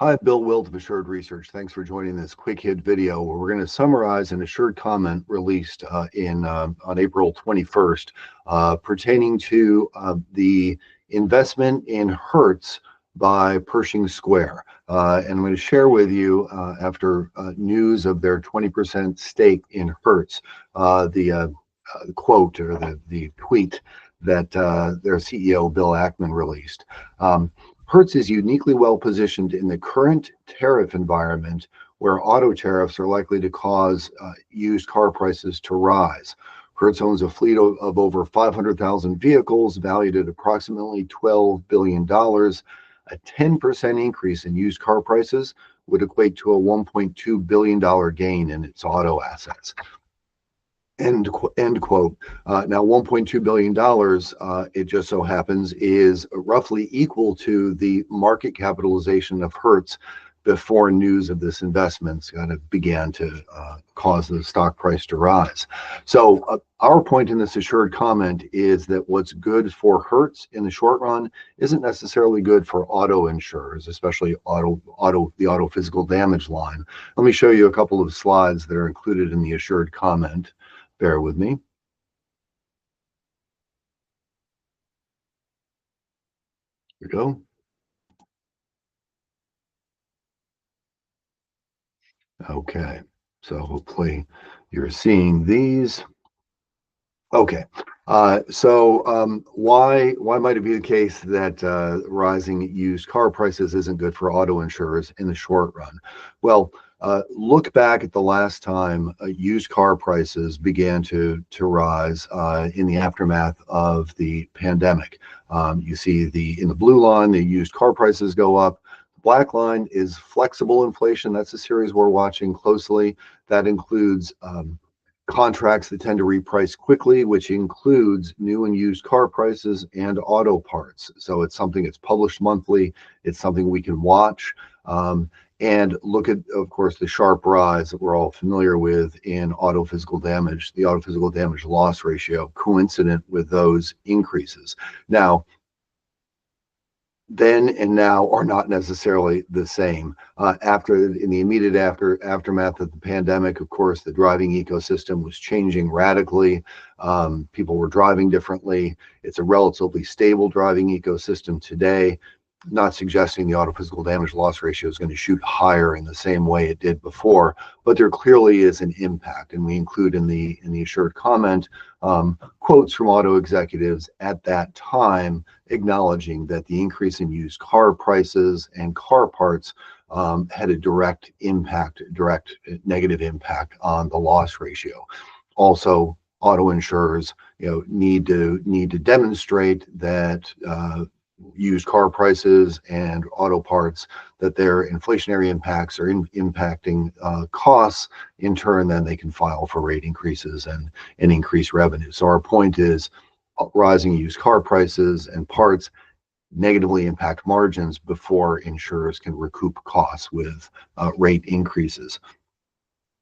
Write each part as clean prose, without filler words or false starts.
Hi, Bill Wilt of Assured Research. Thanks for joining this quick hit video where we're going to summarize an assured comment released on April 21st pertaining to the investment in Hertz by Pershing Square. And I'm going to share with you after news of their 20% stake in Hertz, the quote or the tweet that their CEO Bill Ackman released. Hertz is uniquely well positioned in the current tariff environment where auto tariffs are likely to cause used car prices to rise. Hertz owns a fleet of over 500,000 vehicles valued at approximately $12 billion. A 10% increase in used car prices would equate to a $1.2 billion gain in its auto assets. End quote. Now, $1.2 billion, it just so happens, is roughly equal to the market capitalization of Hertz before news of this investment kind of began to cause the stock price to rise. So our point in this assured comment is that what's good for Hertz in the short run isn't necessarily good for auto insurers, especially the auto physical damage line. Let me show you a couple of slides that are included in the assured comment. Bear with me. Here we go. Okay, so hopefully you're seeing these. Okay, why might it be the case that rising used car prices isn't good for auto insurers in the short run? Well, look back at the last time used car prices began to rise in the aftermath of the pandemic. You see in the blue line, the used car prices go up. The black line is flexible inflation. That's a series we're watching closely. That includes contracts that tend to reprice quickly, which includes new and used car prices and auto parts. So it's something that's published monthly. It's something we can watch. And look at, of course, the sharp rise that we're all familiar with in auto physical damage, the auto physical damage loss ratio, coincident with those increases. Now, then and now are not necessarily the same. In the immediate aftermath of the pandemic, of course, the driving ecosystem was changing radically. People were driving differently. It's a relatively stable driving ecosystem today. Not suggesting the auto physical damage loss ratio is going to shoot higher in the same way it did before, but there clearly is an impact, and we include in the assured comment quotes from auto executives at that time acknowledging that the increase in used car prices and car parts had a direct negative impact on the loss ratio. Also, auto insurers, need to demonstrate that used car prices and auto parts, that their inflationary impacts are impacting costs. In turn, then they can file for rate increases and increase revenue. So our point is rising used car prices and parts negatively impact margins before insurers can recoup costs with rate increases.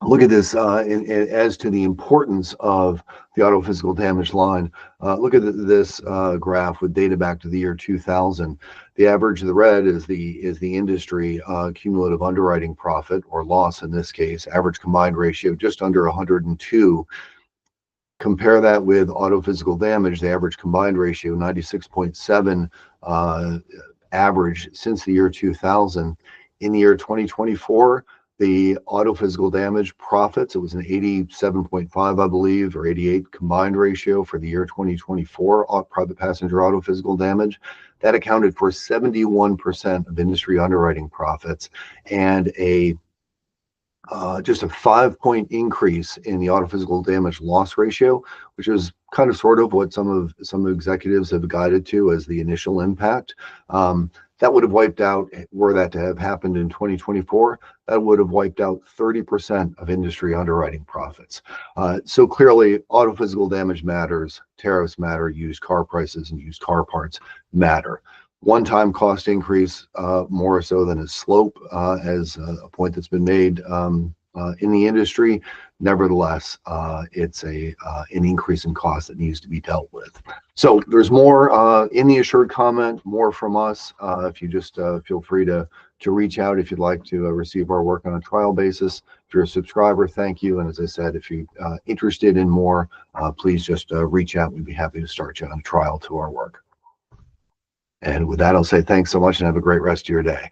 Look at this as to the importance of the auto physical damage line. Look at this graph with data back to the year 2000. The average of the red is the industry cumulative underwriting profit or loss in this case, average combined ratio just under 102. Compare that with auto physical damage, the average combined ratio 96.7 average since the year 2000. In the year 2024, the auto physical damage profits, it was an 87.5, I believe, or 88 combined ratio for the year 2024, private passenger auto physical damage. That accounted for 71% of industry underwriting profits and just a 5-point increase in the auto physical damage loss ratio, which is kind of sort of what some executives have guided to as the initial impact. That would have wiped out, were that to have happened in 2024, that would have wiped out 30% of industry underwriting profits. So clearly, auto physical damage matters, tariffs matter, used car prices and used car parts matter. One-time cost increase more so than a slope, as a point that's been made in the industry. Nevertheless, it's an increase in cost that needs to be dealt with. So there's more in the assured comment, more from us. If you just feel free to reach out if you'd like to receive our work on a trial basis. If you're a subscriber, thank you. And as I said, if you're interested in more, please just reach out. We'd be happy to start you on a trial to our work. And with that, I'll say thanks so much and have a great rest of your day.